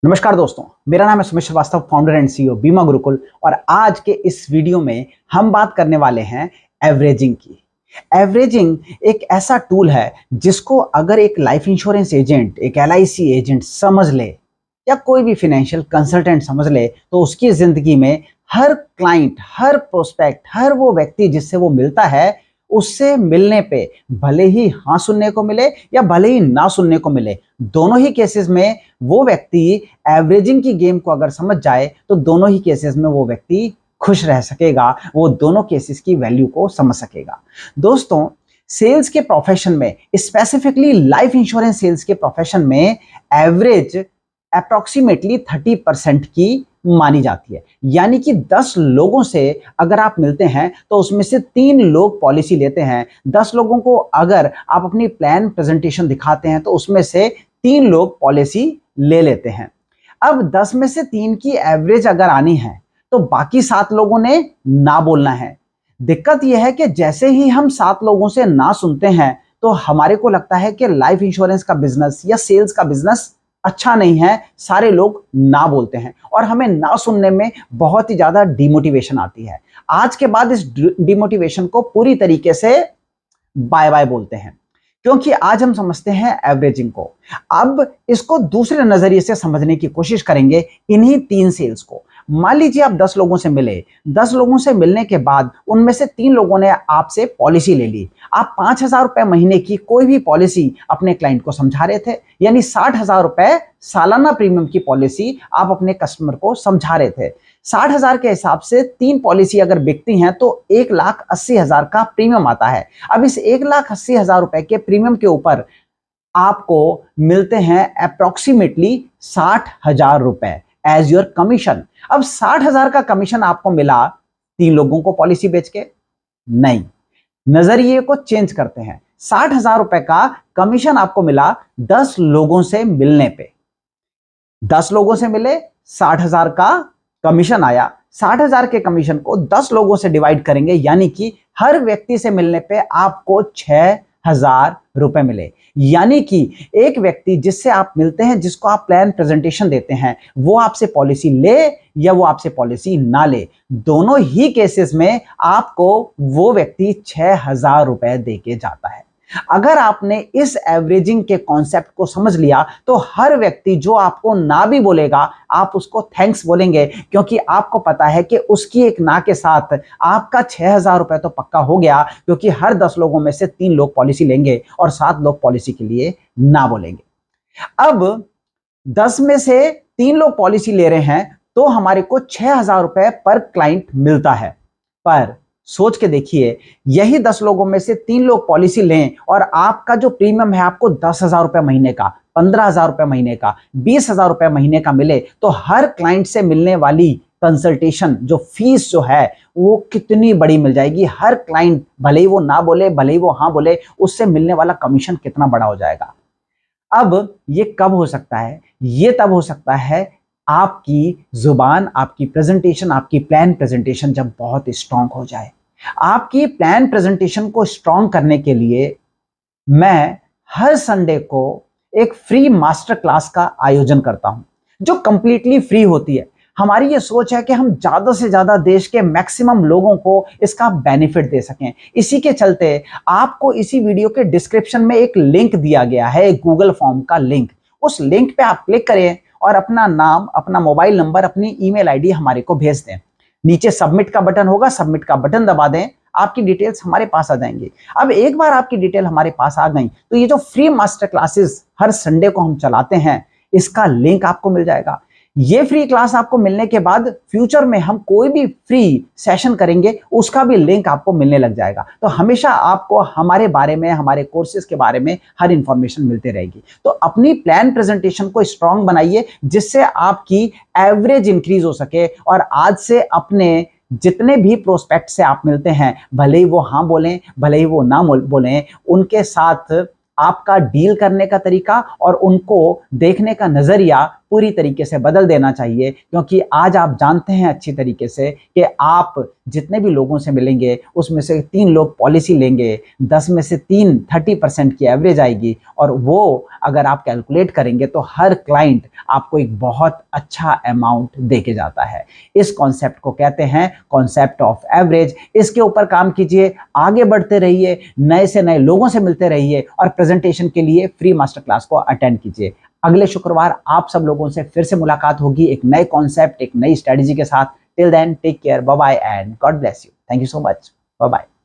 नमस्कार दोस्तों, मेरा नाम है Sumit Srivastava, founder and CEO Bima Gurukul. और आज के इस वीडियो में हम बात करने वाले हैं एवरेजिंग की। एवरेजिंग एक ऐसा टूल है जिसको अगर एक लाइफ इंश्योरेंस एजेंट, एक एलआईसी एजेंट समझ ले या कोई भी फाइनेंशियल कंसल्टेंट समझ ले तो उसकी जिंदगी में हर क्लाइंट, हर प्रोस्पेक्ट, हर वो व्यक्ति जिससे वो मिलता है, उससे मिलने पे भले ही हाँ सुनने को मिले या भले ही ना सुनने को मिले, दोनों ही केसेस में वो व्यक्ति एवरेजिंग की गेम को अगर समझ जाए तो दोनों ही केसेस में वो व्यक्ति खुश रह सकेगा, वो दोनों केसेस की वैल्यू को समझ सकेगा। दोस्तों, सेल्स के प्रोफेशन में, स्पेसिफिकली लाइफ इंश्योरेंस सेल्स के प्रोफेशन में एवरेज अप्रोक्सीमेटली 30% की मानी जाती है। यानी कि 10 लोगों से अगर आप मिलते हैं तो उसमें से 3 लोग पॉलिसी लेते हैं। 10 लोगों को अगर आप अपनी प्लान प्रेजेंटेशन दिखाते हैं तो उसमें से 3 लोग पॉलिसी ले लेते हैं। अब 10 में से 3 की एवरेज अगर आनी है तो बाकी 7 लोगों ने ना बोलना है। दिक्कत यह है कि जैसे ही हम 7 लोगों से ना सुनते हैं तो हमारे को लगता है कि लाइफ इंश्योरेंस का बिजनेस या सेल्स का बिजनेस अच्छा नहीं है, सारे लोग ना बोलते हैं और हमें ना सुनने में बहुत ही ज्यादा डिमोटिवेशन आती है। आज के बाद इस डिमोटिवेशन को पूरी तरीके से बाय बाय बोलते हैं, क्योंकि आज हम समझते हैं एवरेजिंग को। अब इसको दूसरे नजरिए से समझने की कोशिश करेंगे, इन्हीं 3 सेल्स को। मान लीजिए आप 10 लोगों से मिले, 10 लोगों से मिलने के बाद उनमें से 3 लोगों ने आपसे पॉलिसी ले ली। आप 5,000 रुपए महीने की कोई भी पॉलिसी अपने क्लाइंट को समझा रहे थे, यानी 60,000 रुपए सालाना प्रीमियम की पॉलिसी आप अपने कस्टमर को समझा रहे थे। 60,000 के हिसाब से 3 पॉलिसी अगर बिकती हैं तो 1,80,000 का प्रीमियम आता है। अब इस 1,80,000 रुपए के प्रीमियम के ऊपर आपको मिलते हैं अप्रोक्सीमेटली 60,000 रुपए एज योर कमीशन। अब 60,000 का कमीशन आपको मिला 3 लोगों को पॉलिसी बेच के? नहीं, नजरिए को चेंज करते हैं। 60,000 रुपए का कमीशन आपको मिला 10 लोगों से मिलने पे। 10 लोगों से मिले, 60,000 का कमीशन आया। 60,000 के कमीशन को 10 लोगों से डिवाइड करेंगे, यानी कि हर व्यक्ति से मिलने पे आपको 6,000 रुपए मिले। यानी कि एक व्यक्ति जिससे आप मिलते हैं, जिसको आप प्लान प्रेजेंटेशन देते हैं, वो आपसे पॉलिसी ले या वो आपसे पॉलिसी ना ले, दोनों ही केसेस में आपको वो व्यक्ति 6,000 रुपए देके जाता है। अगर आपने इस एवरेजिंग के कॉन्सेप्ट को समझ लिया तो हर व्यक्ति जो आपको ना भी बोलेगा आप उसको थैंक्स बोलेंगे, क्योंकि आपको पता है कि उसकी एक ना के साथ आपका 6,000 रुपए तो पक्का हो गया, क्योंकि हर 10 लोगों में से 3 लोग पॉलिसी लेंगे और 7 लोग पॉलिसी के लिए ना बोलेंगे। अब 10 में से 3 लोग पॉलिसी ले रहे हैं तो हमारे को 6,000 रुपए पर क्लाइंट मिलता है। पर सोच के देखिए, यही 10 लोगों में से 3 लोग पॉलिसी लें और आपका जो प्रीमियम है आपको 10,000 रुपए महीने का, 15,000 रुपए महीने का, 20,000 रुपए महीने का मिले, तो हर क्लाइंट से मिलने वाली कंसल्टेशन जो फीस जो है वो कितनी बड़ी मिल जाएगी। हर क्लाइंट भले ही वो ना बोले, भले ही वो हाँ बोले, उससे मिलने वाला कमीशन कितना बड़ा हो जाएगा। अब ये कब हो सकता है? ये तब हो सकता है आपकी जुबान, आपकी प्रेजेंटेशन, आपकी प्लान प्रेजेंटेशन जब बहुत स्ट्रांग हो जाए। आपकी प्लान प्रेजेंटेशन को स्ट्रांग करने के लिए मैं हर संडे को एक फ्री मास्टर क्लास का आयोजन करता हूं, जो कंप्लीटली फ्री होती है। हमारी ये सोच है कि हम ज्यादा से ज्यादा देश के मैक्सिमम लोगों को इसका बेनिफिट दे सकें। इसी के चलते आपको इसी वीडियो के डिस्क्रिप्शन में एक लिंक दिया गया है, एक गूगल फॉर्म का लिंक। उस लिंक पे आप क्लिक करें और अपना नाम, अपना मोबाइल नंबर, अपनी ईमेल आईडी हमारे को भेज दें। नीचे सबमिट का बटन होगा, सबमिट का बटन दबा दें, आपकी डिटेल्स हमारे पास आ जाएंगी। अब एक बार आपकी डिटेल हमारे पास आ गई तो ये जो फ्री मास्टर क्लासेस हर संडे को हम चलाते हैं, इसका लिंक आपको मिल जाएगा। ये फ्री क्लास आपको मिलने के बाद फ्यूचर में हम कोई भी फ्री सेशन करेंगे उसका भी लिंक आपको मिलने लग जाएगा। तो हमेशा आपको हमारे बारे में, हमारे कोर्सेज के बारे में हर इंफॉर्मेशन मिलती रहेगी। तो अपनी प्लान प्रेजेंटेशन को स्ट्रांग बनाइए, जिससे आपकी एवरेज इंक्रीज हो सके और आज से अपने जितने भी प्रोस्पेक्ट से आप मिलते हैं, भले ही वो हाँ बोलें, भले ही वो ना बोलें, उनके साथ आपका डील करने का तरीका और उनको देखने का नजरिया पूरी तरीके से बदल देना चाहिए, क्योंकि आज आप जानते हैं अच्छी तरीके से कि आप जितने भी लोगों से मिलेंगे उसमें से 3 लोग पॉलिसी लेंगे, 10 में से 3 30% की एवरेज आएगी, और वो अगर आप कैलकुलेट करेंगे तो हर क्लाइंट आपको एक बहुत अच्छा अमाउंट देके जाता है। इस कॉन्सेप्ट को कहते हैं कॉन्सेप्ट ऑफ एवरेज। इसके ऊपर काम कीजिए, आगे बढ़ते रहिए, नए से नए लोगों से मिलते रहिए और प्रेजेंटेशन के लिए फ्री मास्टर क्लास को अटेंड कीजिए। अगले शुक्रवार आप सब लोगों से फिर से मुलाकात होगी एक नए कॉन्सेप्ट, एक नई स्ट्रेटेजी के साथ। Till then take care, bye bye and God bless you. Thank you so much, bye bye.